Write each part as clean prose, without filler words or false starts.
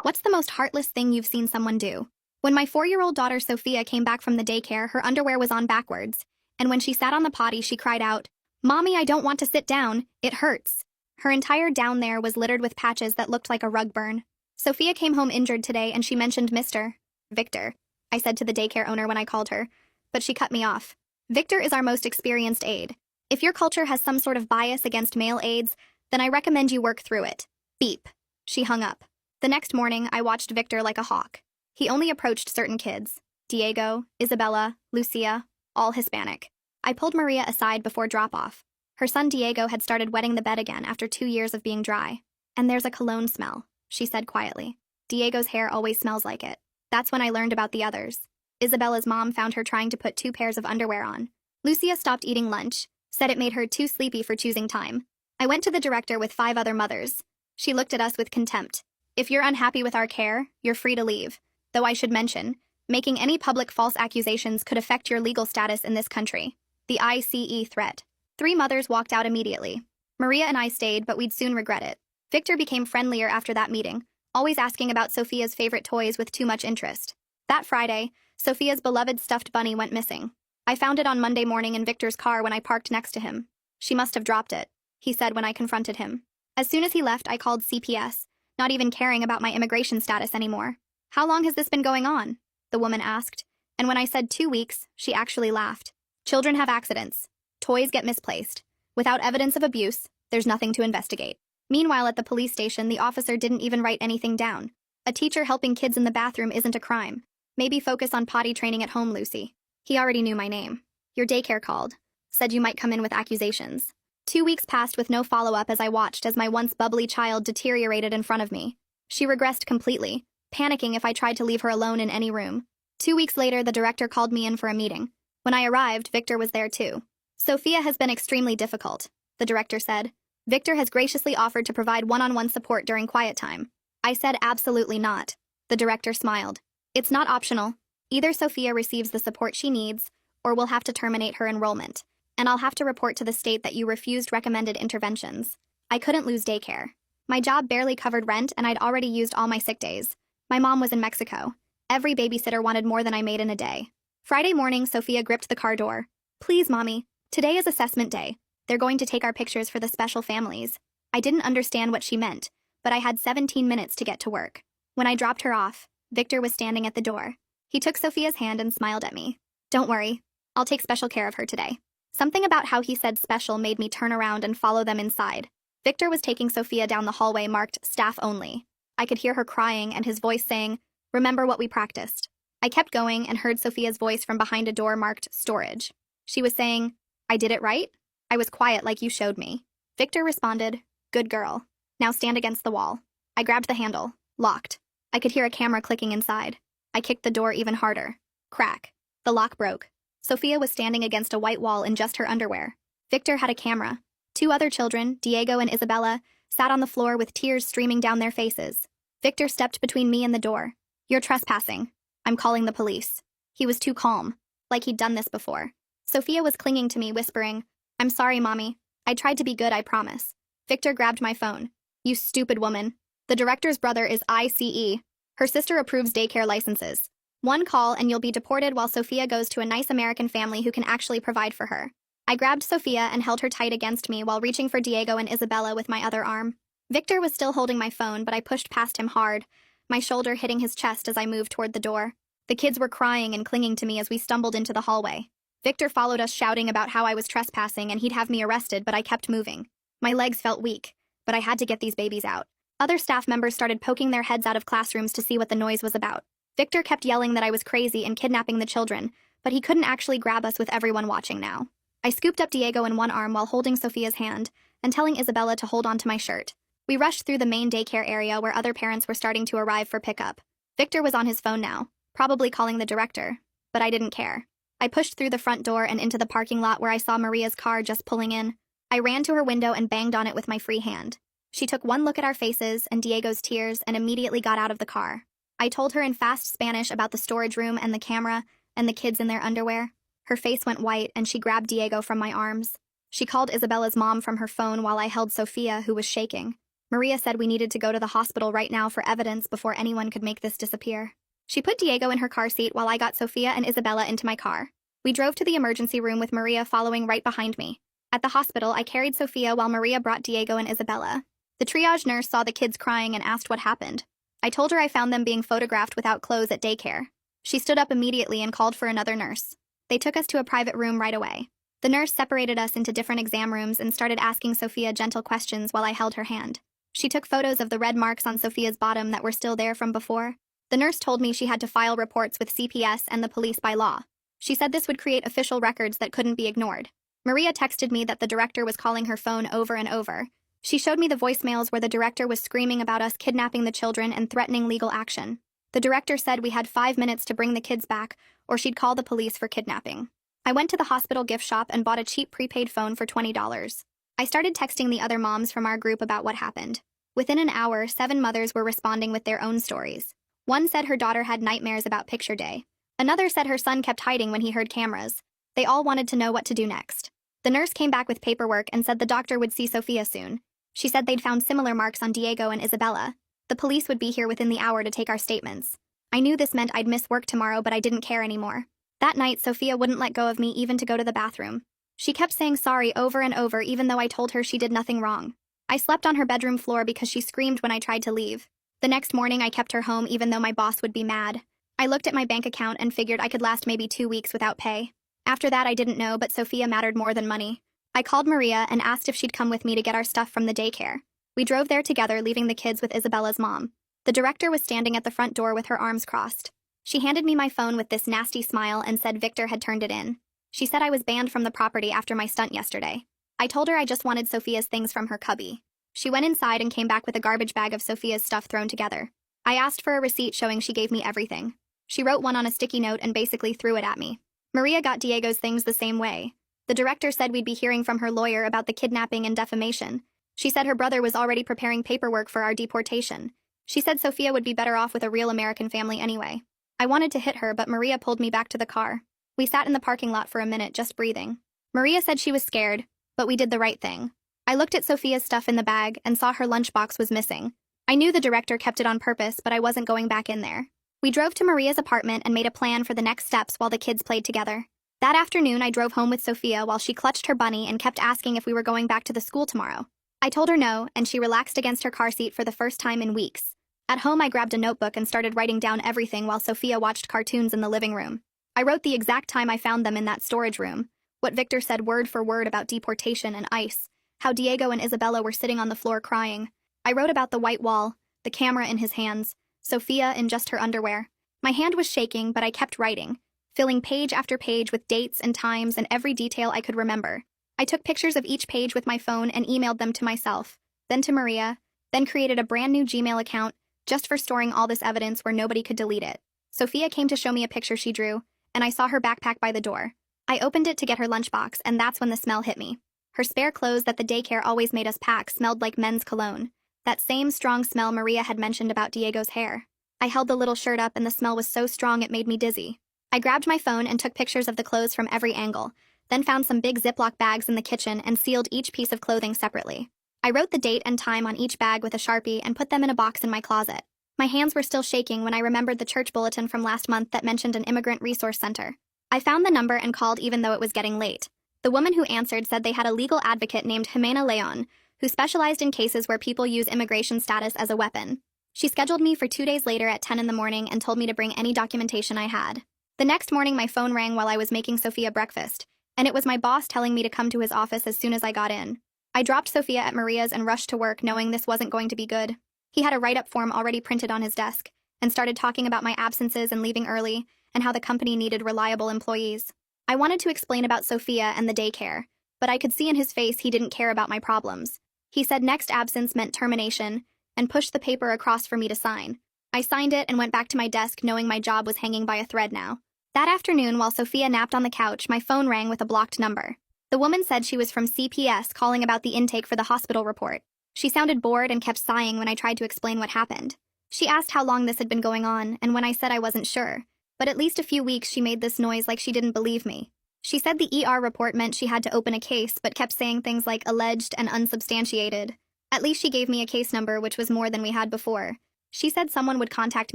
What's the most heartless thing you've seen someone do? When my 4-year-old daughter Sophia came back from the daycare, her underwear was on backwards, and when she sat on the potty, she cried out, "Mommy, I don't want to sit down, it hurts." Her entire down there was littered with patches that looked like a rug burn. Sophia came home injured today and she mentioned Mr. Victor, I said to the daycare owner when I called her, but she cut me off. Victor is our most experienced aide. If your culture has some sort of bias against male aides, then I recommend you work through it. Beep. She hung up. The next morning, I watched Victor like a hawk. He only approached certain kids. Diego, Isabella, Lucia, all Hispanic. I pulled Maria aside before drop-off. Her son Diego had started wetting the bed again after 2 years of being dry. "And there's a cologne smell," she said quietly. "Diego's hair always smells like it." That's when I learned about the others. Isabella's mom found her trying to put 2 pairs of underwear on. Lucia stopped eating lunch, said it made her too sleepy for choosing time. I went to the director with 5 other mothers. She looked at us with contempt. "If you're unhappy with our care, you're free to leave. Though I should mention, making any public false accusations could affect your legal status in this country." The ICE threat. 3 mothers walked out immediately. Maria and I stayed, but we'd soon regret it. Victor became friendlier after that meeting, always asking about Sophia's favorite toys with too much interest. That Friday, Sophia's beloved stuffed bunny went missing. I found it on Monday morning in Victor's car when I parked next to him. "She must have dropped it," he said when I confronted him. As soon as he left, I called CPS, not even caring about my immigration status anymore. "How long has this been going on?" the woman asked, and when I said 2 weeks, she actually laughed. "Children have accidents. Toys get misplaced. Without evidence of abuse, there's nothing to investigate." Meanwhile, at the police station, the officer didn't even write anything down. A teacher helping kids in the bathroom isn't a crime. Maybe focus on potty training at home, Lucy. He already knew my name. "Your daycare called. Said you might come in with accusations." 2 weeks passed with no follow-up as I watched as my once bubbly child deteriorated in front of me. She regressed completely, panicking if I tried to leave her alone in any room. 2 weeks later, the director called me in for a meeting. When I arrived, Victor was there too. "Sophia has been extremely difficult," the director said. "Victor has graciously offered to provide one-on-one support during quiet time." I said absolutely not. The director smiled. "It's not optional. Either Sophia receives the support she needs, or we'll have to terminate her enrollment. And I'll have to report to the state that you refused recommended interventions." I couldn't lose daycare. My job barely covered rent and I'd already used all my sick days. My mom was in Mexico. Every babysitter wanted more than I made in a day. Friday morning, Sophia gripped the car door. "Please, Mommy. Today is assessment day. They're going to take our pictures for the special families." I didn't understand what she meant, but I had 17 minutes to get to work. When I dropped her off, Victor was standing at the door. He took Sophia's hand and smiled at me. "Don't worry. I'll take special care of her today." Something about how he said special made me turn around and follow them inside. Victor was taking Sophia down the hallway marked staff only. I could hear her crying and his voice saying, "Remember what we practiced." I kept going and heard Sophia's voice from behind a door marked storage. She was saying, "I did it right? I was quiet like you showed me." Victor responded, "Good girl. Now stand against the wall." I grabbed the handle. Locked. I could hear a camera clicking inside. I kicked the door even harder. Crack. The lock broke. Sophia was standing against a white wall in just her underwear. Victor had a camera. 2 other children, Diego and Isabella, sat on the floor with tears streaming down their faces. Victor stepped between me and the door. "You're trespassing. I'm calling the police." He was too calm, like he'd done this before. Sophia was clinging to me, whispering, "I'm sorry, Mommy. I tried to be good, I promise." Victor grabbed my phone. "You stupid woman. The director's brother is ICE. Her sister approves daycare licenses. One call and you'll be deported while Sophia goes to a nice American family who can actually provide for her." I grabbed Sophia and held her tight against me while reaching for Diego and Isabella with my other arm. Victor was still holding my phone, but I pushed past him hard, my shoulder hitting his chest as I moved toward the door. The kids were crying and clinging to me as we stumbled into the hallway. Victor followed us shouting about how I was trespassing and he'd have me arrested, but I kept moving. My legs felt weak, but I had to get these babies out. Other staff members started poking their heads out of classrooms to see what the noise was about. Victor kept yelling that I was crazy and kidnapping the children, but he couldn't actually grab us with everyone watching now. I scooped up Diego in one arm while holding Sophia's hand and telling Isabella to hold onto my shirt. We rushed through the main daycare area where other parents were starting to arrive for pickup. Victor was on his phone now, probably calling the director, but I didn't care. I pushed through the front door and into the parking lot where I saw Maria's car just pulling in. I ran to her window and banged on it with my free hand. She took one look at our faces and Diego's tears and immediately got out of the car. I told her in fast Spanish about the storage room and the camera and the kids in their underwear. Her face went white and she grabbed Diego from my arms. She called Isabella's mom from her phone while I held Sophia, who was shaking. Maria said we needed to go to the hospital right now for evidence before anyone could make this disappear. She put Diego in her car seat while I got Sophia and Isabella into my car. We drove to the emergency room with Maria following right behind me. At the hospital, I carried Sophia while Maria brought Diego and Isabella. The triage nurse saw the kids crying and asked what happened. I told her I found them being photographed without clothes at daycare. She stood up immediately and called for another nurse. They took us to a private room right away. The nurse separated us into different exam rooms and started asking Sophia gentle questions while I held her hand. She took photos of the red marks on Sophia's bottom that were still there from before. The nurse told me she had to file reports with CPS and the police by law. She said this would create official records that couldn't be ignored. Maria texted me that the director was calling her phone over and over. She showed me the voicemails where the director was screaming about us kidnapping the children and threatening legal action. The director said we had 5 minutes to bring the kids back, or she'd call the police for kidnapping. I went to the hospital gift shop and bought a cheap prepaid phone for $20. I started texting the other moms from our group about what happened. Within an hour, 7 mothers were responding with their own stories. One said her daughter had nightmares about picture day. Another said her son kept hiding when he heard cameras. They all wanted to know what to do next. The nurse came back with paperwork and said the doctor would see Sophia soon. She said they'd found similar marks on Diego and Isabella. The police would be here within the hour to take our statements. I knew this meant I'd miss work tomorrow, but I didn't care anymore. That night, Sophia wouldn't let go of me even to go to the bathroom. She kept saying sorry over and over even though I told her she did nothing wrong. I slept on her bedroom floor because she screamed when I tried to leave. The next morning, I kept her home even though my boss would be mad. I looked at my bank account and figured I could last maybe 2 weeks without pay. After that, I didn't know, but Sophia mattered more than money. I called Maria and asked if she'd come with me to get our stuff from the daycare. We drove there together, leaving the kids with Isabella's mom. The director was standing at the front door with her arms crossed. She handed me my phone with this nasty smile and said Victor had turned it in. She said I was banned from the property after my stunt yesterday. I told her I just wanted Sophia's things from her cubby. She went inside and came back with a garbage bag of Sophia's stuff thrown together. I asked for a receipt showing she gave me everything. She wrote one on a sticky note and basically threw it at me. Maria got Diego's things the same way. The director said we'd be hearing from her lawyer about the kidnapping and defamation. She said her brother was already preparing paperwork for our deportation. She said Sophia would be better off with a real American family anyway. I wanted to hit her, but Maria pulled me back to the car. We sat in the parking lot for a minute, just breathing. Maria said she was scared, but we did the right thing. I looked at Sophia's stuff in the bag and saw her lunchbox was missing. I knew the director kept it on purpose, but I wasn't going back in there. We drove to Maria's apartment and made a plan for the next steps while the kids played together. That afternoon, I drove home with Sophia while she clutched her bunny and kept asking if we were going back to the school tomorrow. I told her no, and she relaxed against her car seat for the first time in weeks. At home, I grabbed a notebook and started writing down everything while Sophia watched cartoons in the living room. I wrote the exact time I found them in that storage room, what Victor said word for word about deportation and ICE, how Diego and Isabella were sitting on the floor crying. I wrote about the white wall, the camera in his hands, Sophia in just her underwear. My hand was shaking, but I kept writing, filling page after page with dates and times and every detail I could remember. I took pictures of each page with my phone and emailed them to myself, then to Maria, then created a brand new Gmail account just for storing all this evidence where nobody could delete it. Sophia came to show me a picture she drew, and I saw her backpack by the door. I opened it to get her lunchbox, and that's when the smell hit me. Her spare clothes that the daycare always made us pack smelled like men's cologne. That same strong smell Maria had mentioned about Diego's hair. I held the little shirt up and the smell was so strong it made me dizzy. I grabbed my phone and took pictures of the clothes from every angle, then found some big Ziploc bags in the kitchen and sealed each piece of clothing separately. I wrote the date and time on each bag with a Sharpie and put them in a box in my closet. My hands were still shaking when I remembered the church bulletin from last month that mentioned an immigrant resource center. I found the number and called even though it was getting late. The woman who answered said they had a legal advocate named Jimena Leon, who specialized in cases where people use immigration status as a weapon. She scheduled me for 2 days later at 10 in the morning and told me to bring any documentation I had. The next morning, my phone rang while I was making Sophia breakfast, and it was my boss telling me to come to his office as soon as I got in. I dropped Sophia at Maria's and rushed to work knowing this wasn't going to be good. He had a write-up form already printed on his desk and started talking about my absences and leaving early and how the company needed reliable employees. I wanted to explain about Sophia and the daycare, but I could see in his face he didn't care about my problems. He said next absence meant termination and pushed the paper across for me to sign. I signed it and went back to my desk knowing my job was hanging by a thread now. That afternoon, while Sophia napped on the couch, my phone rang with a blocked number. The woman said she was from CPS calling about the intake for the hospital report. She sounded bored and kept sighing when I tried to explain what happened. She asked how long this had been going on, and when I said I wasn't sure, but at least a few weeks she made this noise like she didn't believe me. She said the ER report meant she had to open a case, but kept saying things like alleged and unsubstantiated. At least she gave me a case number, which was more than we had before. She said someone would contact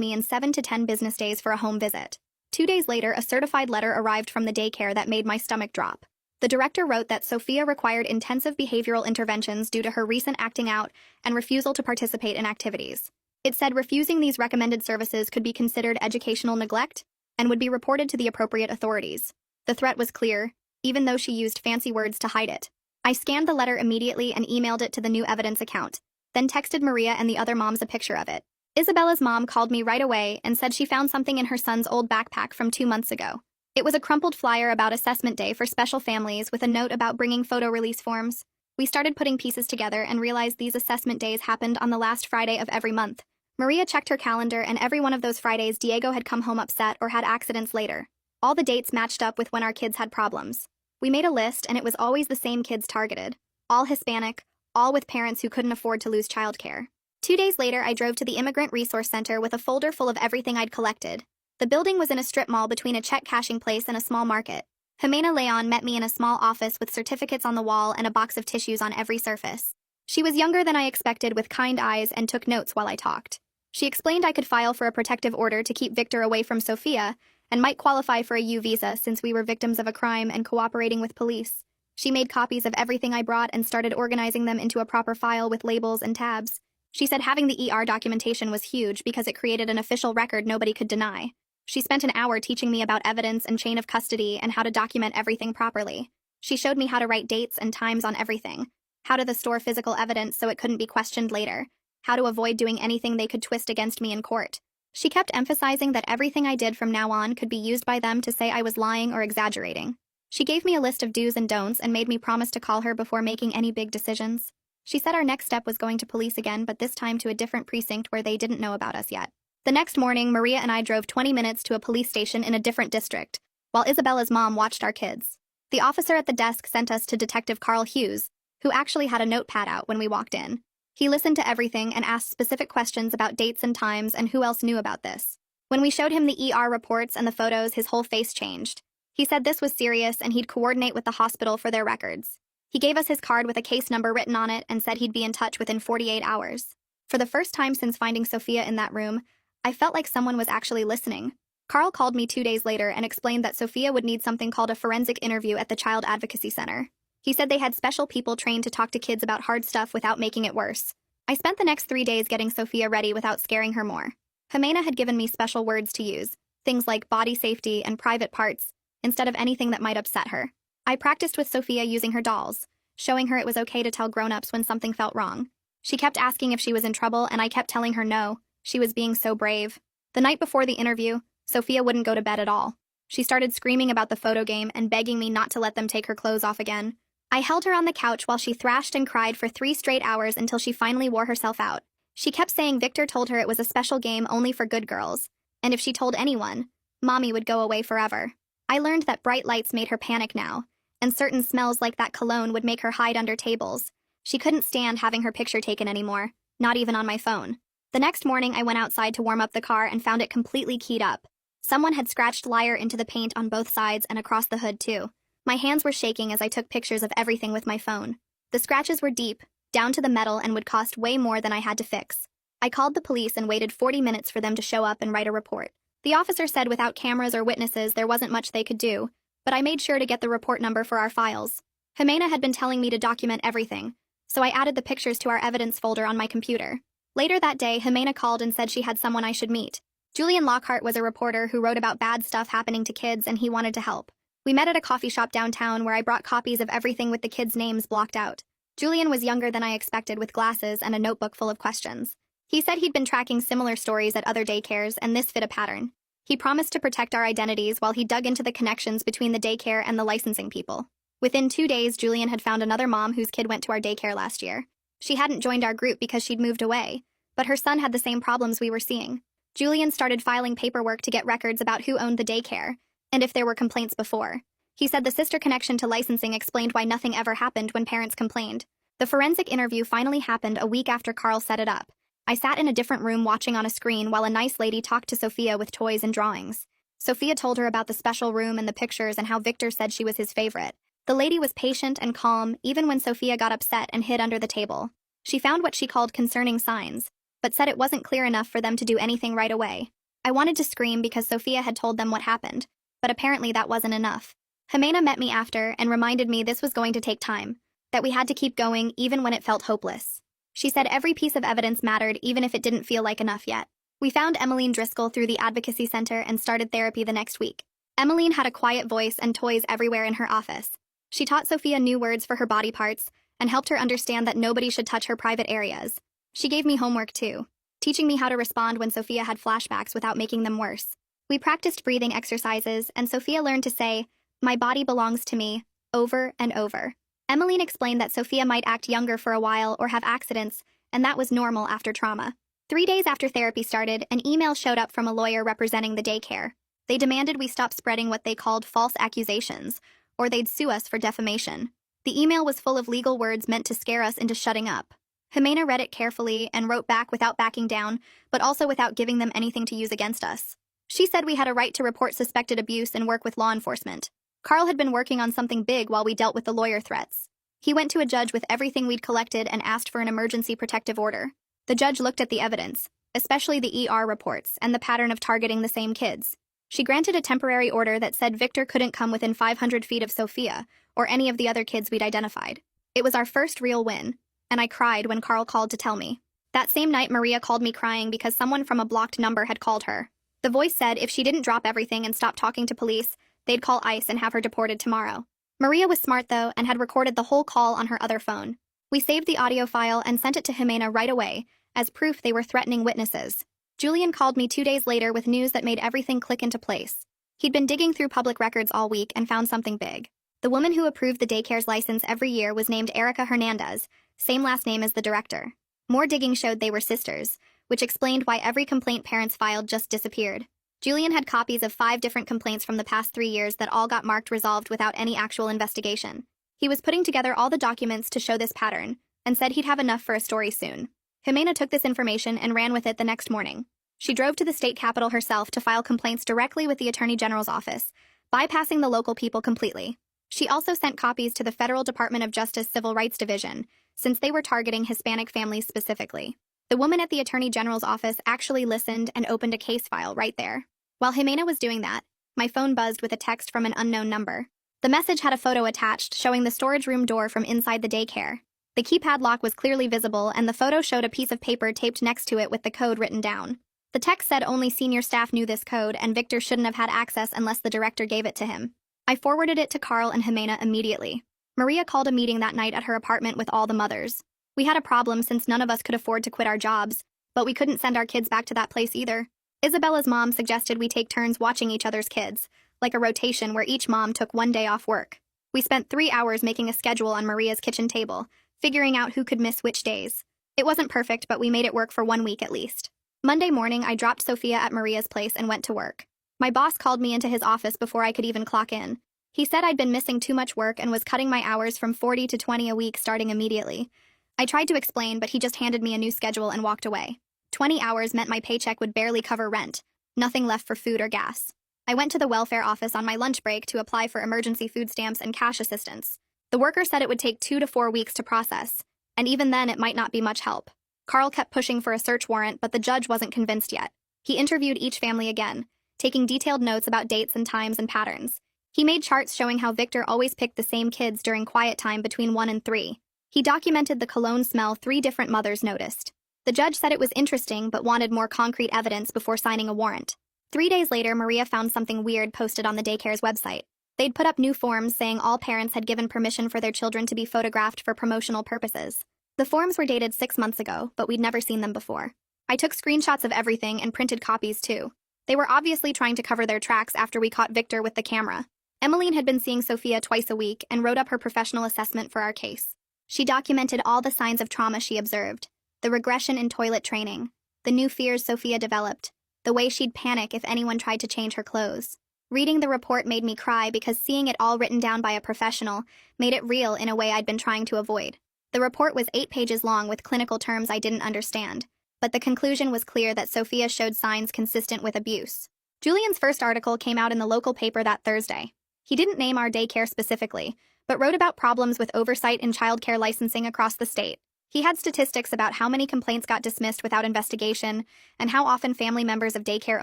me in 7 to 10 business days for a home visit. 2 days later, a certified letter arrived from the daycare that made my stomach drop. The director wrote that Sophia required intensive behavioral interventions due to her recent acting out and refusal to participate in activities. It said refusing these recommended services could be considered educational neglect and would be reported to the appropriate authorities. The threat was clear, even though she used fancy words to hide it. I scanned the letter immediately and emailed it to the New Evidence account, then texted Maria and the other moms a picture of it. Isabella's mom called me right away and said she found something in her son's old backpack from 2 months ago. It was a crumpled flyer about assessment day for special families with a note about bringing photo release forms. We started putting pieces together and realized these assessment days happened on the last Friday of every month. Maria checked her calendar, and every one of those Fridays Diego had come home upset or had accidents later. All the dates matched up with when our kids had problems. We made a list, and it was always the same kids targeted. All Hispanic, all with parents who couldn't afford to lose childcare. 2 days later, I drove to the Immigrant Resource Center with a folder full of everything I'd collected. The building was in a strip mall between a check cashing place and a small market. Jimena Leon met me in a small office with certificates on the wall and a box of tissues on every surface. She was younger than I expected, with kind eyes, and took notes while I talked. She explained I could file for a protective order to keep Victor away from Sophia and might qualify for a U visa since we were victims of a crime and cooperating with police. She made copies of everything I brought and started organizing them into a proper file with labels and tabs. She said having the ER documentation was huge because it created an official record nobody could deny. She spent an hour teaching me about evidence and chain of custody and how to document everything properly. She showed me how to write dates and times on everything, how to store physical evidence so it couldn't be questioned later, how to avoid doing anything they could twist against me in court. She kept emphasizing that everything I did from now on could be used by them to say I was lying or exaggerating. She gave me a list of do's and don'ts and made me promise to call her before making any big decisions. She said our next step was going to police again, but this time to a different precinct where they didn't know about us yet. The next morning, Maria and I drove 20 minutes to a police station in a different district, while Isabella's mom watched our kids. The officer at the desk sent us to Detective Carl Hughes, who actually had a notepad out when we walked in. He listened to everything and asked specific questions about dates and times and who else knew about this. When we showed him the ER reports and the photos, his whole face changed. He said this was serious and he'd coordinate with the hospital for their records. He gave us his card with a case number written on it and said he'd be in touch within 48 hours. For the first time since finding Sophia in that room, I felt like someone was actually listening. Carl called me 2 days later and explained that Sophia would need something called a forensic interview at the Child Advocacy Center. He said they had special people trained to talk to kids about hard stuff without making it worse. I spent the next 3 days getting Sophia ready without scaring her more. Jimena had given me special words to use, things like body safety and private parts, instead of anything that might upset her. I practiced with Sophia using her dolls, showing her it was okay to tell grown-ups when something felt wrong. She kept asking if she was in trouble, and I kept telling her no. She was being so brave. The night before the interview, Sophia wouldn't go to bed at all. She started screaming about the photo game and begging me not to let them take her clothes off again. I held her on the couch while she thrashed and cried for 3 straight hours until she finally wore herself out. She kept saying Victor told her it was a special game only for good girls, and if she told anyone, Mommy would go away forever. I learned that bright lights made her panic now, and certain smells like that cologne would make her hide under tables. She couldn't stand having her picture taken anymore, not even on my phone. The next morning, I went outside to warm up the car and found it completely keyed up. Someone had scratched liar into the paint on both sides and across the hood, too. My hands were shaking as I took pictures of everything with my phone. The scratches were deep, down to the metal, and would cost way more than I had to fix. I called the police and waited 40 minutes for them to show up and write a report. The officer said without cameras or witnesses there wasn't much they could do, but I made sure to get the report number for our files. Jimena had been telling me to document everything, so I added the pictures to our evidence folder on my computer. Later that day, Jimena called and said she had someone I should meet. Julian Lockhart was a reporter who wrote about bad stuff happening to kids, and he wanted to help. We met at a coffee shop downtown where I brought copies of everything with the kids' names blocked out. Julian was younger than I expected, with glasses and a notebook full of questions. He said he'd been tracking similar stories at other daycares, and this fit a pattern. He promised to protect our identities while he dug into the connections between the daycare and the licensing people. Within 2 days, Julian had found another mom whose kid went to our daycare last year. She hadn't joined our group because she'd moved away, but her son had the same problems we were seeing. Julian started filing paperwork to get records about who owned the daycare, and if there were complaints before. He said the sister connection to licensing explained why nothing ever happened when parents complained. The forensic interview finally happened a week after Carl set it up. I sat in a different room watching on a screen while a nice lady talked to Sophia with toys and drawings. Sophia told her about the special room and the pictures and how Victor said she was his favorite. The lady was patient and calm, even when Sophia got upset and hid under the table. She found what she called concerning signs, but said it wasn't clear enough for them to do anything right away. I wanted to scream because Sophia had told them what happened, but apparently that wasn't enough. Jimena met me after and reminded me this was going to take time, that we had to keep going even when it felt hopeless. She said every piece of evidence mattered even if it didn't feel like enough yet. We found Emmeline Driscoll through the advocacy center and started therapy the next week. Emmeline had a quiet voice and toys everywhere in her office. She taught Sophia new words for her body parts and helped her understand that nobody should touch her private areas. She gave me homework too, teaching me how to respond when Sophia had flashbacks without making them worse. We practiced breathing exercises, and Sophia learned to say, "My body belongs to me," over and over. Emmeline explained that Sophia might act younger for a while or have accidents, and that was normal after trauma. 3 days after therapy started, an email showed up from a lawyer representing the daycare. They demanded we stop spreading what they called false accusations, or they'd sue us for defamation. The email was full of legal words meant to scare us into shutting up. Jimena read it carefully and wrote back without backing down, but also without giving them anything to use against us. She said we had a right to report suspected abuse and work with law enforcement. Carl had been working on something big while we dealt with the lawyer threats. He went to a judge with everything we'd collected and asked for an emergency protective order. The judge looked at the evidence, especially the ER reports and the pattern of targeting the same kids. She granted a temporary order that said Victor couldn't come within 500 feet of Sophia or any of the other kids we'd identified. It was our first real win, and I cried when Carl called to tell me. That same night, Maria called me crying because someone from a blocked number had called her. The voice said if she didn't drop everything and stop talking to police, they'd call ICE and have her deported tomorrow. Maria was smart, though, and had recorded the whole call on her other phone. We saved the audio file and sent it to Jimena right away, as proof they were threatening witnesses. Julian called me 2 days later with news that made everything click into place. He'd been digging through public records all week and found something big. The woman who approved the daycare's license every year was named Erica Hernandez, same last name as the director. More digging showed they were sisters, which explained why every complaint parents filed just disappeared. Julian had copies of 5 different complaints from the past 3 years that all got marked resolved without any actual investigation. He was putting together all the documents to show this pattern, and said he'd have enough for a story soon. Jimena took this information and ran with it the next morning. She drove to the state capitol herself to file complaints directly with the Attorney General's office, bypassing the local people completely. She also sent copies to the Federal Department of Justice Civil Rights Division, since they were targeting Hispanic families specifically. The woman at the Attorney General's office actually listened and opened a case file right there. While Jimena was doing that, my phone buzzed with a text from an unknown number. The message had a photo attached showing the storage room door from inside the daycare. The keypad lock was clearly visible, and the photo showed a piece of paper taped next to it with the code written down. The text said only senior staff knew this code, and Victor shouldn't have had access unless the director gave it to him. I forwarded it to Carl and Jimena immediately. Maria called a meeting that night at her apartment with all the mothers. We had a problem since none of us could afford to quit our jobs, but we couldn't send our kids back to that place either. Isabella's mom suggested we take turns watching each other's kids, like a rotation where each mom took 1 day off work. We spent 3 hours making a schedule on Maria's kitchen table, figuring out who could miss which days. It wasn't perfect, but we made it work for 1 week at least. Monday morning, I dropped Sophia at Maria's place and went to work. My boss called me into his office before I could even clock in. He said I'd been missing too much work and was cutting my hours from 40 to 20 a week starting immediately. I tried to explain, but he just handed me a new schedule and walked away. 20 hours meant my paycheck would barely cover rent, nothing left for food or gas. I went to the welfare office on my lunch break to apply for emergency food stamps and cash assistance. The worker said it would take 2 to 4 weeks to process, and even then it might not be much help. Carl kept pushing for a search warrant, but the judge wasn't convinced yet. He interviewed each family again, taking detailed notes about dates and times and patterns. He made charts showing how Victor always picked the same kids during quiet time between 1 and 3. He documented the cologne smell 3 different mothers noticed. The judge said it was interesting but wanted more concrete evidence before signing a warrant. 3 days later, Maria found something weird posted on the daycare's website. They'd put up new forms saying all parents had given permission for their children to be photographed for promotional purposes. The forms were dated 6 months ago, but we'd never seen them before. I took screenshots of everything and printed copies too. They were obviously trying to cover their tracks after we caught Victor with the camera. Emmeline had been seeing Sophia twice a week and wrote up her professional assessment for our case. She documented all the signs of trauma she observed, the regression in toilet training, the new fears Sophia developed, the way she'd panic if anyone tried to change her clothes. Reading the report made me cry because seeing it all written down by a professional made it real in a way I'd been trying to avoid. The report was 8 pages long with clinical terms I didn't understand, but the conclusion was clear that Sophia showed signs consistent with abuse. Julian's first article came out in the local paper that Thursday. He didn't name our daycare specifically, but wrote about problems with oversight in childcare licensing across the state. He had statistics about how many complaints got dismissed without investigation and how often family members of daycare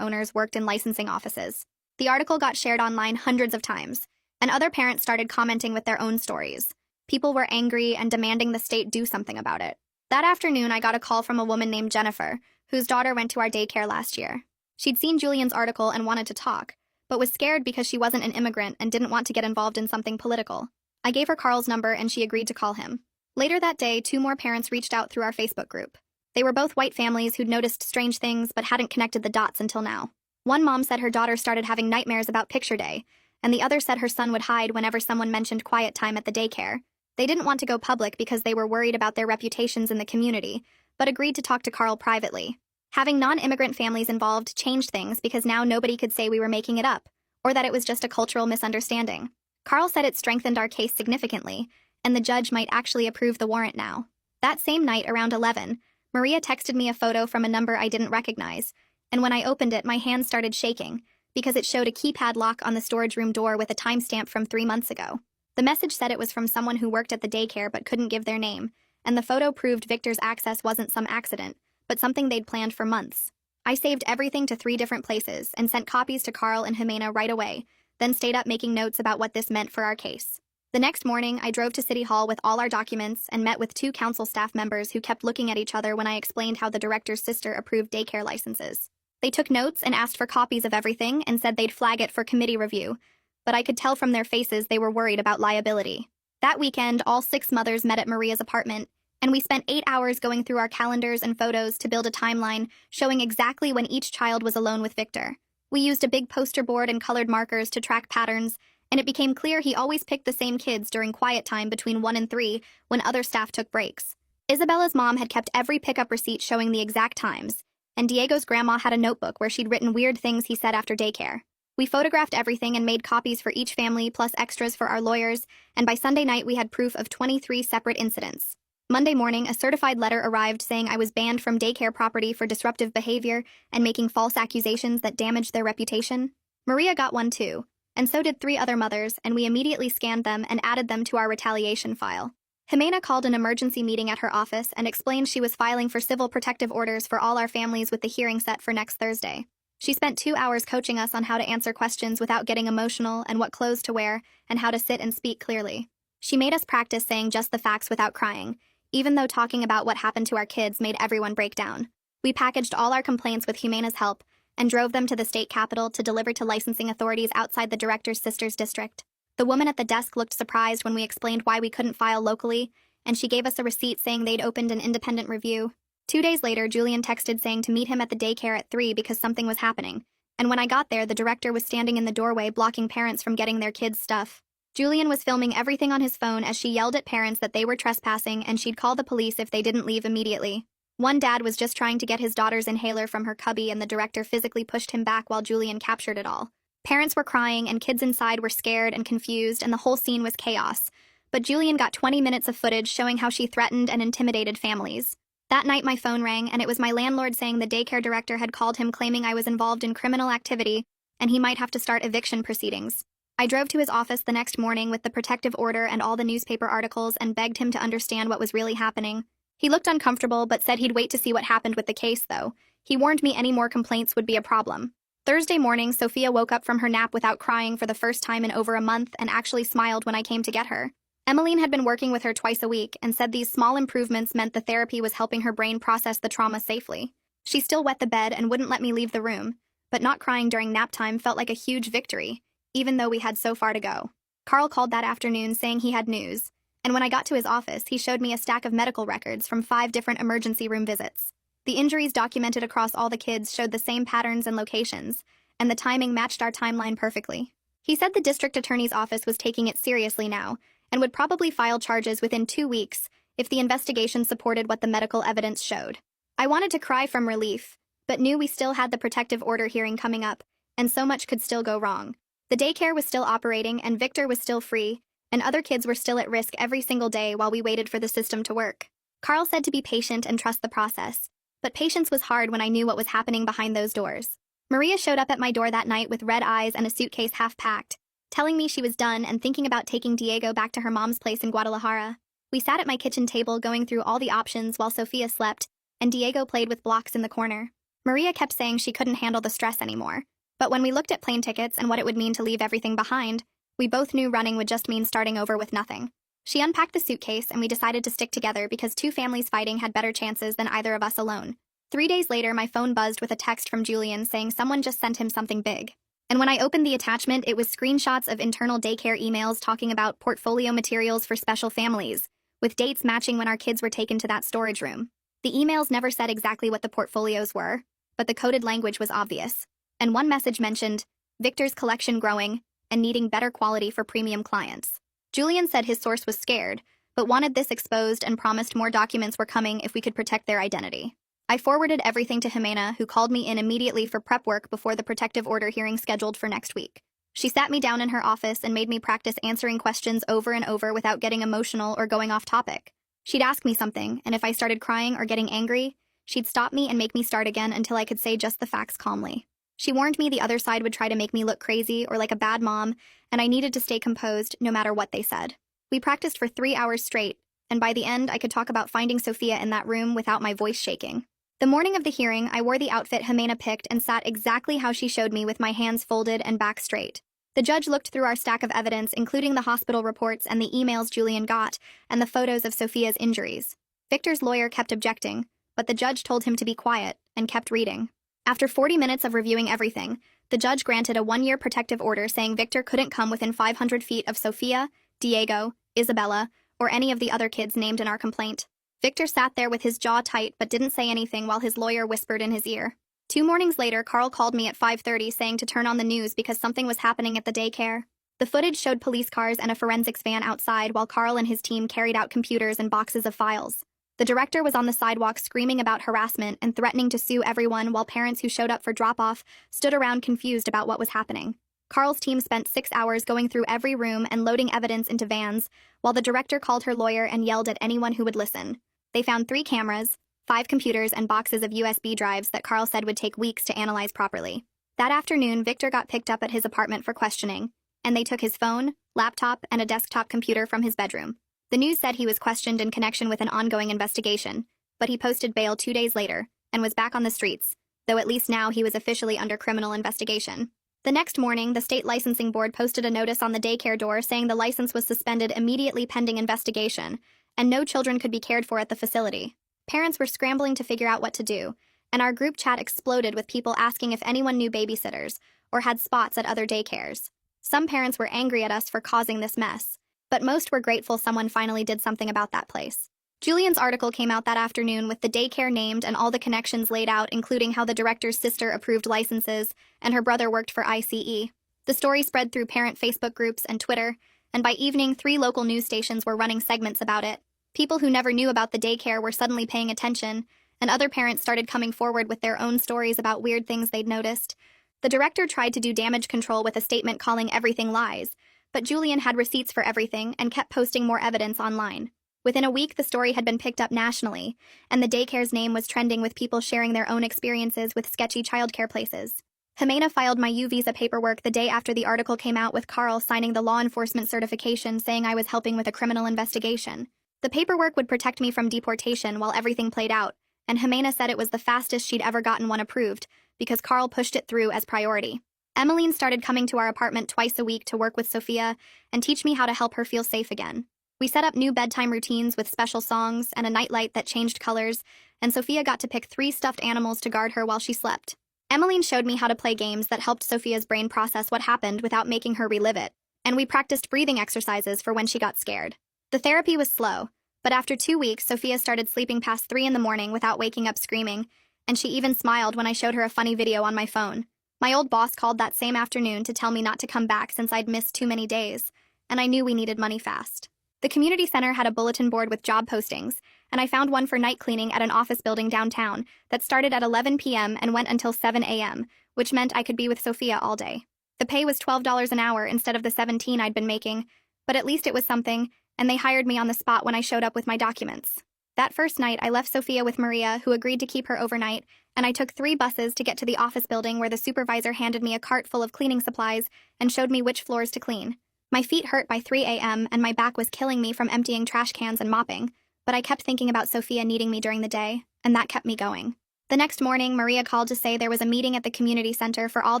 owners worked in licensing offices. The article got shared online hundreds of times, and other parents started commenting with their own stories. People were angry and demanding the state do something about it. That afternoon, I got a call from a woman named Jennifer, whose daughter went to our daycare last year. She'd seen Julian's article and wanted to talk, but was scared because she wasn't an immigrant and didn't want to get involved in something political. I gave her Carl's number and she agreed to call him. Later that day, 2 more parents reached out through our Facebook group. They were both white families who'd noticed strange things but hadn't connected the dots until now. One mom said her daughter started having nightmares about picture day, and the other said her son would hide whenever someone mentioned quiet time at the daycare. They didn't want to go public because they were worried about their reputations in the community, but agreed to talk to Carl privately. Having non-immigrant families involved changed things because now nobody could say we were making it up, or that it was just a cultural misunderstanding. Carl said it strengthened our case significantly, and the judge might actually approve the warrant now. That same night, around 11, Maria texted me a photo from a number I didn't recognize, and when I opened it, my hands started shaking, because it showed a keypad lock on the storage room door with a timestamp from 3 months ago. The message said it was from someone who worked at the daycare but couldn't give their name, and the photo proved Victor's access wasn't some accident, but something they'd planned for months. I saved everything to 3 different places and sent copies to Carl and Jimena right away, then stayed up making notes about what this meant for our case. The next morning, I drove to City Hall with all our documents and met with 2 council staff members who kept looking at each other when I explained how the director's sister approved daycare licenses. They took notes and asked for copies of everything and said they'd flag it for committee review, but I could tell from their faces they were worried about liability. That weekend, all 6 mothers met at Maria's apartment, and we spent 8 hours going through our calendars and photos to build a timeline showing exactly when each child was alone with Victor. We used a big poster board and colored markers to track patterns, and it became clear he always picked the same kids during quiet time between 1 and 3 when other staff took breaks. Isabella's mom had kept every pickup receipt showing the exact times, and Diego's grandma had a notebook where she'd written weird things he said after daycare. We photographed everything and made copies for each family plus extras for our lawyers, and by Sunday night we had proof of 23 separate incidents. Monday morning, a certified letter arrived saying I was banned from daycare property for disruptive behavior and making false accusations that damaged their reputation. Maria got one too, and so did 3 other mothers, and we immediately scanned them and added them to our retaliation file. Jimena called an emergency meeting at her office and explained she was filing for civil protective orders for all our families with the hearing set for next Thursday. She spent 2 hours coaching us on how to answer questions without getting emotional and what clothes to wear and how to sit and speak clearly. She made us practice saying just the facts without crying, even though talking about what happened to our kids made everyone break down. We packaged all our complaints with Jimena's help and drove them to the state capitol to deliver to licensing authorities outside the director's sister's district. The woman at the desk looked surprised when we explained why we couldn't file locally, and she gave us a receipt saying they'd opened an independent review. 2 days later, Julian texted saying to meet him at the daycare at 3 because something was happening, and when I got there, the director was standing in the doorway blocking parents from getting their kids' stuff. Julian was filming everything on his phone as she yelled at parents that they were trespassing and she'd call the police if they didn't leave immediately. One dad was just trying to get his daughter's inhaler from her cubby and the director physically pushed him back while Julian captured it all. Parents were crying and kids inside were scared and confused and the whole scene was chaos. But Julian got 20 minutes of footage showing how she threatened and intimidated families. That night my phone rang and it was my landlord saying the daycare director had called him claiming I was involved in criminal activity and he might have to start eviction proceedings. I drove to his office the next morning with the protective order and all the newspaper articles and begged him to understand what was really happening. He looked uncomfortable but said he'd wait to see what happened with the case, though. He warned me any more complaints would be a problem. Thursday morning, Sophia woke up from her nap without crying for the first time in over a month and actually smiled when I came to get her. Emmeline had been working with her twice a week and said these small improvements meant the therapy was helping her brain process the trauma safely. She still wet the bed and wouldn't let me leave the room, but not crying during nap time felt like a huge victory, even though we had so far to go. Carl called that afternoon saying he had news, and when I got to his office, he showed me a stack of medical records from 5 different emergency room visits. The injuries documented across all the kids showed the same patterns and locations, and the timing matched our timeline perfectly. He said the district attorney's office was taking it seriously now, and would probably file charges within 2 weeks if the investigation supported what the medical evidence showed. I wanted to cry from relief, but knew we still had the protective order hearing coming up, and so much could still go wrong. The daycare was still operating, and Victor was still free, and other kids were still at risk every single day while we waited for the system to work. Carl said to be patient and trust the process, but patience was hard when I knew what was happening behind those doors. Maria showed up at my door that night with red eyes and a suitcase half-packed, telling me she was done and thinking about taking Diego back to her mom's place in Guadalajara. We sat at my kitchen table going through all the options while Sophia slept, and Diego played with blocks in the corner. Maria kept saying she couldn't handle the stress anymore. But when we looked at plane tickets and what it would mean to leave everything behind, we both knew running would just mean starting over with nothing. She unpacked the suitcase and we decided to stick together because two families fighting had better chances than either of us alone. 3 days later, my phone buzzed with a text from Julian saying someone just sent him something big. And when I opened the attachment, it was screenshots of internal daycare emails talking about portfolio materials for special families, with dates matching when our kids were taken to that storage room. The emails never said exactly what the portfolios were, but the coded language was obvious. And one message mentioned Victor's collection growing and needing better quality for premium clients. Julian said his source was scared, but wanted this exposed and promised more documents were coming if we could protect their identity. I forwarded everything to Jimena, who called me in immediately for prep work before the protective order hearing scheduled for next week. She sat me down in her office and made me practice answering questions over and over without getting emotional or going off topic. She'd ask me something, and if I started crying or getting angry, she'd stop me and make me start again until I could say just the facts calmly. She warned me the other side would try to make me look crazy or like a bad mom, and I needed to stay composed no matter what they said. We practiced for 3 hours straight, and by the end I could talk about finding Sophia in that room without my voice shaking. The morning of the hearing, I wore the outfit Jimena picked and sat exactly how she showed me with my hands folded and back straight. The judge looked through our stack of evidence, including the hospital reports and the emails Julian got, and the photos of Sophia's injuries. Victor's lawyer kept objecting, but the judge told him to be quiet and kept reading. After 40 minutes of reviewing everything, the judge granted a 1-year protective order saying Victor couldn't come within 500 feet of Sophia, Diego, Isabella, or any of the other kids named in our complaint. Victor sat there with his jaw tight but didn't say anything while his lawyer whispered in his ear. 2 mornings later, Carl called me at 5:30 saying to turn on the news because something was happening at the daycare. The footage showed police cars and a forensics van outside while Carl and his team carried out computers and boxes of files. The director was on the sidewalk screaming about harassment and threatening to sue everyone while parents who showed up for drop-off stood around confused about what was happening. Carl's team spent 6 hours going through every room and loading evidence into vans, while the director called her lawyer and yelled at anyone who would listen. They found 3 cameras, 5 computers, and boxes of USB drives that Carl said would take weeks to analyze properly. That afternoon, Victor got picked up at his apartment for questioning, and they took his phone, laptop, and a desktop computer from his bedroom. The news said he was questioned in connection with an ongoing investigation, but he posted bail 2 days later and was back on the streets, though at least now he was officially under criminal investigation. The next morning, the state licensing board posted a notice on the daycare door saying the license was suspended immediately pending investigation, and no children could be cared for at the facility. Parents were scrambling to figure out what to do, and our group chat exploded with people asking if anyone knew babysitters or had spots at other daycares. Some parents were angry at us for causing this mess, but most were grateful someone finally did something about that place. Julian's article came out that afternoon with the daycare named and all the connections laid out, including how the director's sister approved licenses and her brother worked for ICE. The story spread through parent Facebook groups and Twitter, and by evening, 3 local news stations were running segments about it. People who never knew about the daycare were suddenly paying attention, and other parents started coming forward with their own stories about weird things they'd noticed. The director tried to do damage control with a statement calling everything lies, but Julian had receipts for everything and kept posting more evidence online. Within a week, the story had been picked up nationally, and the daycare's name was trending with people sharing their own experiences with sketchy childcare places. Jimena filed my U-visa paperwork the day after the article came out, with Carl signing the law enforcement certification saying I was helping with a criminal investigation. The paperwork would protect me from deportation while everything played out, and Jimena said it was the fastest she'd ever gotten one approved because Carl pushed it through as priority. Emmeline started coming to our apartment twice a week to work with Sophia and teach me how to help her feel safe again. We set up new bedtime routines with special songs and a nightlight that changed colors, and Sophia got to pick 3 stuffed animals to guard her while she slept. Emmeline showed me how to play games that helped Sophia's brain process what happened without making her relive it, and we practiced breathing exercises for when she got scared. The therapy was slow, but after 2 weeks, Sophia started sleeping past 3 in the morning without waking up screaming, and she even smiled when I showed her a funny video on my phone. My old boss called that same afternoon to tell me not to come back since I'd missed too many days, and I knew we needed money fast. The community center had a bulletin board with job postings, and I found one for night cleaning at an office building downtown that started at 11 p.m. and went until 7 a.m., which meant I could be with Sophia all day. The pay was $12 an hour instead of the $17 I'd been making, but at least it was something, and they hired me on the spot when I showed up with my documents. That first night, I left Sophia with Maria, who agreed to keep her overnight, and I took 3 buses to get to the office building where the supervisor handed me a cart full of cleaning supplies and showed me which floors to clean. My feet hurt by 3 a.m. and my back was killing me from emptying trash cans and mopping, but I kept thinking about Sophia needing me during the day, and that kept me going. The next morning, Maria called to say there was a meeting at the community center for all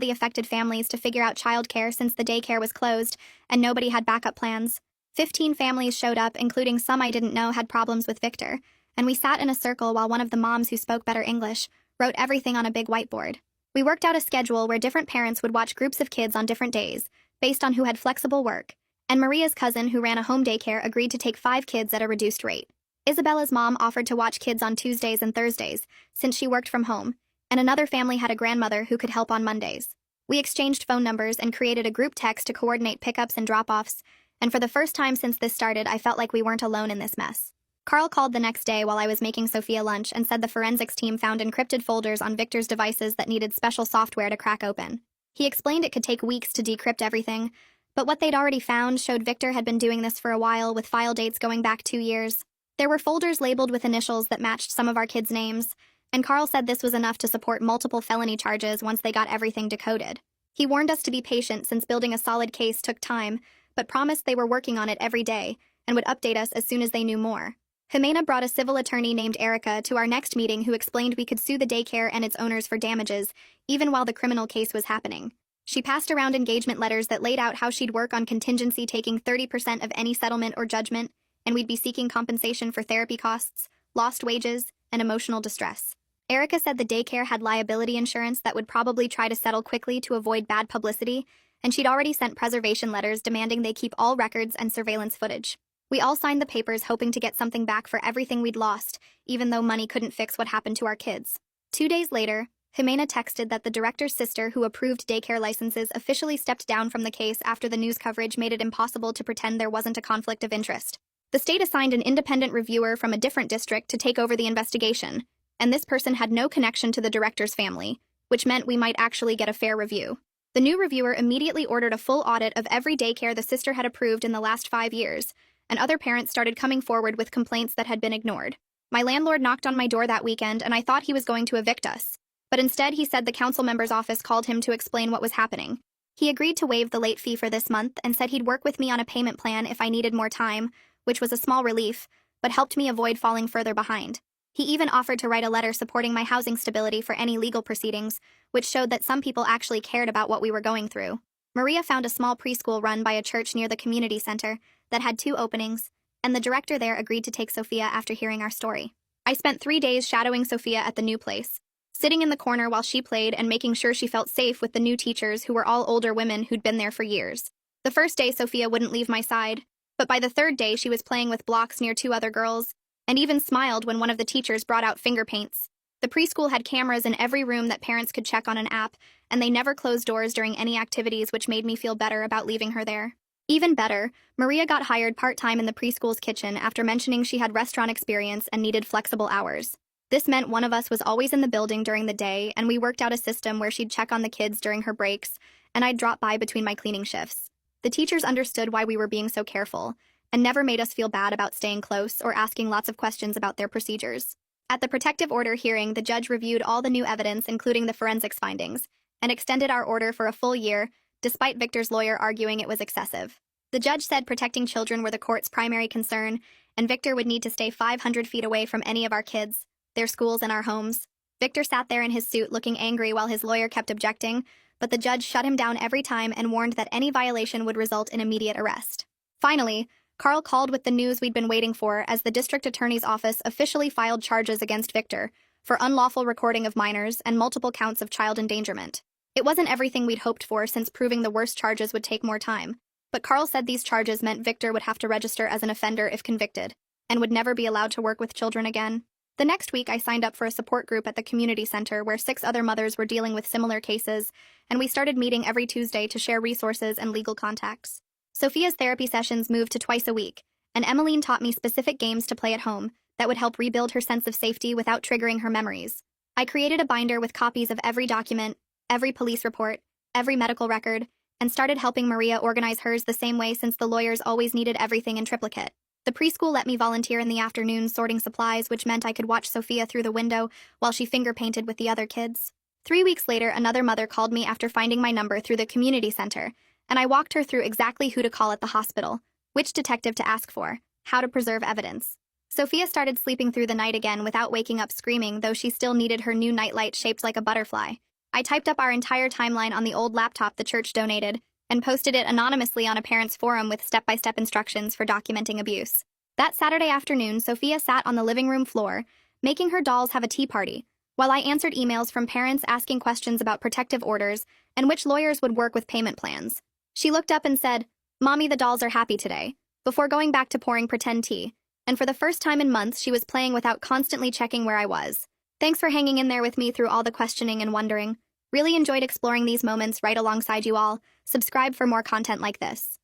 the affected families to figure out childcare since the daycare was closed, and nobody had backup plans. 15 families showed up, including some I didn't know had problems with Victor, and we sat in a circle while one of the moms who spoke better English wrote everything on a big whiteboard. We worked out a schedule where different parents would watch groups of kids on different days, based on who had flexible work, and Maria's cousin, who ran a home daycare, agreed to take 5 kids at a reduced rate. Isabella's mom offered to watch kids on Tuesdays and Thursdays, since she worked from home, and another family had a grandmother who could help on Mondays. We exchanged phone numbers and created a group text to coordinate pickups and drop-offs, and for the first time since this started, I felt like we weren't alone in this mess. Carl called the next day while I was making Sophia lunch and said the forensics team found encrypted folders on Victor's devices that needed special software to crack open. He explained it could take weeks to decrypt everything, but what they'd already found showed Victor had been doing this for a while, with file dates going back 2 years. There were folders labeled with initials that matched some of our kids' names, and Carl said this was enough to support multiple felony charges once they got everything decoded. He warned us to be patient since building a solid case took time, but promised they were working on it every day and would update us as soon as they knew more. Jimena brought a civil attorney named Erica to our next meeting who explained we could sue the daycare and its owners for damages, even while the criminal case was happening. She passed around engagement letters that laid out how she'd work on contingency, taking 30% of any settlement or judgment, and we'd be seeking compensation for therapy costs, lost wages, and emotional distress. Erica said the daycare had liability insurance that would probably try to settle quickly to avoid bad publicity, and she'd already sent preservation letters demanding they keep all records and surveillance footage. We all signed the papers hoping to get something back for everything we'd lost, even though money couldn't fix what happened to our kids. 2 days later, Jimena texted that the director's sister who approved daycare licenses officially stepped down from the case after the news coverage made it impossible to pretend there wasn't a conflict of interest. The state assigned an independent reviewer from a different district to take over the investigation, and this person had no connection to the director's family, which meant we might actually get a fair review. The new reviewer immediately ordered a full audit of every daycare the sister had approved in the last 5 years, and other parents started coming forward with complaints that had been ignored. My landlord knocked on my door that weekend, and I thought he was going to evict us. But instead, he said the council member's office called him to explain what was happening. He agreed to waive the late fee for this month and said he'd work with me on a payment plan if I needed more time, which was a small relief, but helped me avoid falling further behind. He even offered to write a letter supporting my housing stability for any legal proceedings, which showed that some people actually cared about what we were going through. Maria found a small preschool run by a church near the community center that had 2 openings, and the director there agreed to take Sophia after hearing our story. I spent 3 days shadowing Sophia at the new place, sitting in the corner while she played and making sure she felt safe with the new teachers who were all older women who'd been there for years. The first day, Sophia wouldn't leave my side, but by the 3rd day, she was playing with blocks near 2 other girls, and even smiled when one of the teachers brought out finger paints. The preschool had cameras in every room that parents could check on an app, and they never closed doors during any activities, which made me feel better about leaving her there. Even better, Maria got hired part-time in the preschool's kitchen after mentioning she had restaurant experience and needed flexible hours. This meant one of us was always in the building during the day, and we worked out a system where she'd check on the kids during her breaks, and I'd drop by between my cleaning shifts. The teachers understood why we were being so careful, and never made us feel bad about staying close or asking lots of questions about their procedures. At the protective order hearing, the judge reviewed all the new evidence, including the forensics findings, and extended our order for a full year, despite Victor's lawyer arguing it was excessive. The judge said protecting children were the court's primary concern, and Victor would need to stay 500 feet away from any of our kids, their schools, and our homes. Victor sat there in his suit looking angry while his lawyer kept objecting, but the judge shut him down every time and warned that any violation would result in immediate arrest. Finally, Carl called with the news we'd been waiting for as the district attorney's office officially filed charges against Victor for unlawful recording of minors and multiple counts of child endangerment. It wasn't everything we'd hoped for since proving the worst charges would take more time, but Carl said these charges meant Victor would have to register as an offender if convicted, and would never be allowed to work with children again. The next week, I signed up for a support group at the community center where 6 other mothers were dealing with similar cases, and we started meeting every Tuesday to share resources and legal contacts. Sophia's therapy sessions moved to twice a week, and Emmeline taught me specific games to play at home that would help rebuild her sense of safety without triggering her memories. I created a binder with copies of every document, every police report, every medical record, and started helping Maria organize hers the same way since the lawyers always needed everything in triplicate. The preschool let me volunteer in the afternoon sorting supplies, which meant I could watch Sophia through the window while she finger-painted with the other kids. 3 weeks later, another mother called me after finding my number through the community center and I walked her through exactly who to call at the hospital, which detective to ask for, how to preserve evidence. Sophia started sleeping through the night again without waking up screaming, though she still needed her new nightlight shaped like a butterfly. I typed up our entire timeline on the old laptop the church donated and posted it anonymously on a parents' forum with step-by-step instructions for documenting abuse. That Saturday afternoon, Sophia sat on the living room floor, making her dolls have a tea party, while I answered emails from parents asking questions about protective orders and which lawyers would work with payment plans. She looked up and said, "Mommy, the dolls are happy today," before going back to pouring pretend tea. And for the first time in months, she was playing without constantly checking where I was. Thanks for hanging in there with me through all the questioning and wondering. Really enjoyed exploring these moments right alongside you all. Subscribe for more content like this.